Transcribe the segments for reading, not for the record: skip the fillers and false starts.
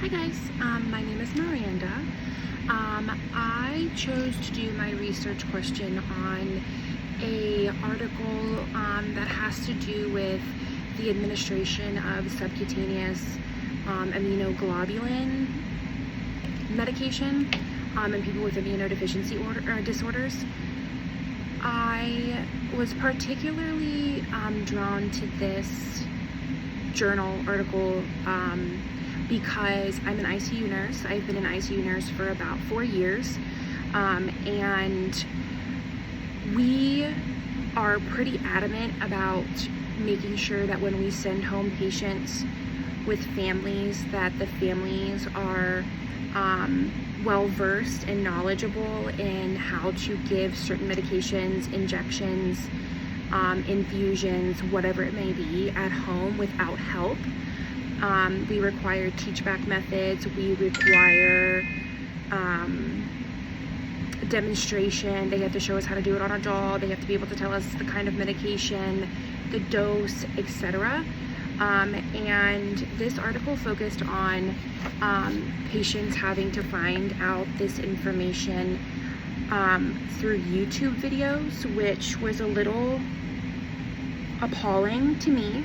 Hi guys, my name is Miranda. I chose to do my research question on a article that has to do with the administration of subcutaneous immunoglobulin medication in people with immunodeficiency disorders. I was particularly drawn to this journal article because I'm an ICU nurse. I've been an ICU nurse for about 4 years, and we are pretty adamant about making sure that when we send home patients with families, that the families are well versed and knowledgeable in how to give certain medications, injections, infusions, whatever it may be, at home without help. We require teach-back methods. We require demonstration. They have to show us how to do it on a doll. They have to be able to tell us the kind of medication, the dose, etc. And this article focused on patients having to find out this information through YouTube videos, which was a little appalling to me.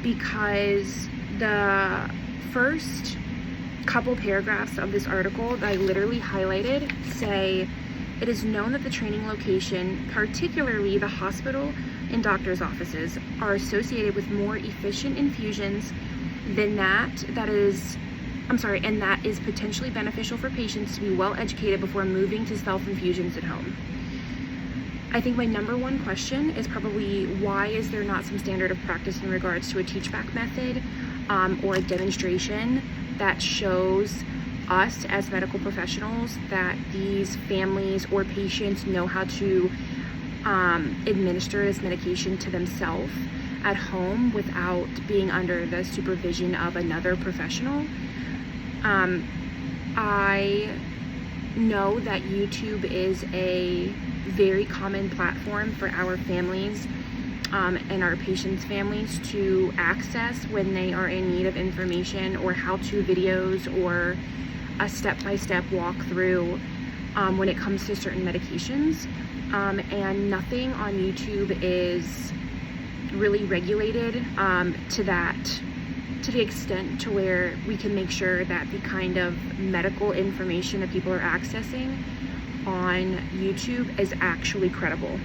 Because the first couple paragraphs of this article that I literally highlighted say, "It is known that the training location, particularly the hospital and doctor's offices, are associated with more efficient infusions than that is potentially beneficial for patients to be well educated before moving to self-infusions at home." I think my number one question is probably, why is there not some standard of practice in regards to a teach-back method or a demonstration that shows us as medical professionals that these families or patients know how to administer this medication to themselves at home without being under the supervision of another professional. I know that YouTube is a very common platform for our families and our patients' families to access when they are in need of information or how-to videos or a step-by-step walkthrough when it comes to certain medications. And nothing on YouTube is really regulated to the extent to where we can make sure that the kind of medical information that people are accessing on YouTube is actually credible.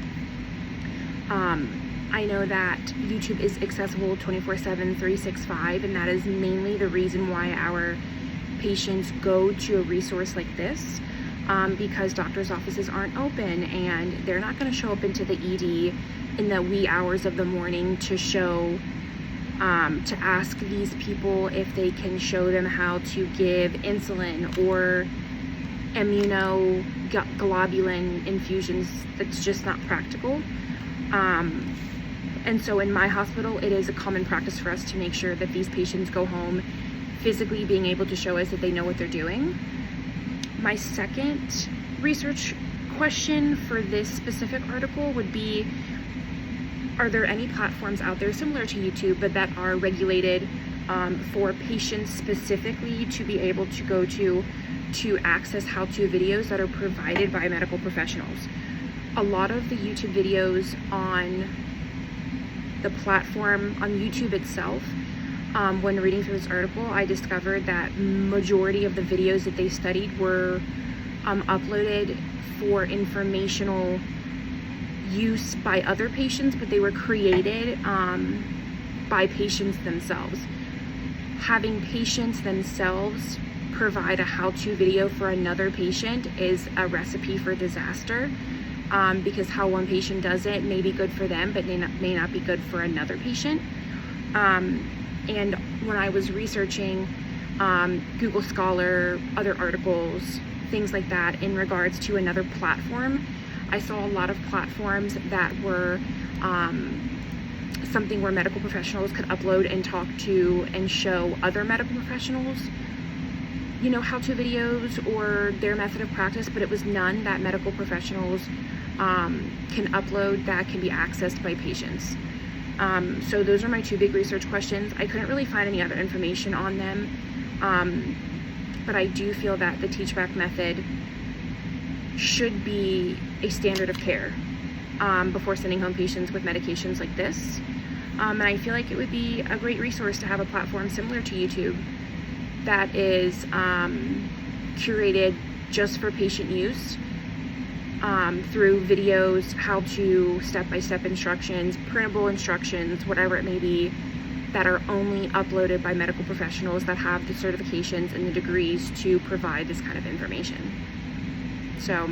I know that YouTube is accessible 24/7, 365, and that is mainly the reason why our patients go to a resource like this, because doctors' offices aren't open and they're not going to show up into the ED in the wee hours of the morning to ask these people if they can show them how to give insulin or immunoglobulin infusions. That's just not practical. And so in my hospital, it is a common practice for us to make sure that these patients go home physically being able to show us that they know what they're doing. My second research question for this specific article would be, are there any platforms out there similar to YouTube but that are regulated for patients specifically to be able to go to access how-to videos that are provided by medical professionals? A lot of the YouTube videos on the platform, on YouTube itself, when reading through this article, I discovered that majority of the videos that they studied were uploaded for informational use by other patients, but they were created by patients themselves. Having patients themselves provide a how-to video for another patient is a recipe for disaster, because how one patient does it may be good for them but may not be good for another patient. And when I was researching Google Scholar, other articles, things like that in regards to another platform, I saw a lot of platforms that were something where medical professionals could upload and talk to and show other medical professionals, how-to videos or their method of practice, but it was none that medical professionals can upload that can be accessed by patients. So those are my two big research questions. I couldn't really find any other information on them But I do feel that the Teach Back method should be a standard of care before sending home patients with medications like this. And I feel like it would be a great resource to have a platform similar to YouTube that is curated just for patient use, through videos, how-to, step-by-step instructions, printable instructions, whatever it may be, that are only uploaded by medical professionals that have the certifications and the degrees to provide this kind of information. So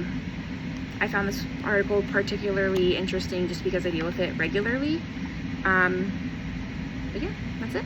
I found this article particularly interesting just because I deal with it regularly. But yeah, that's it.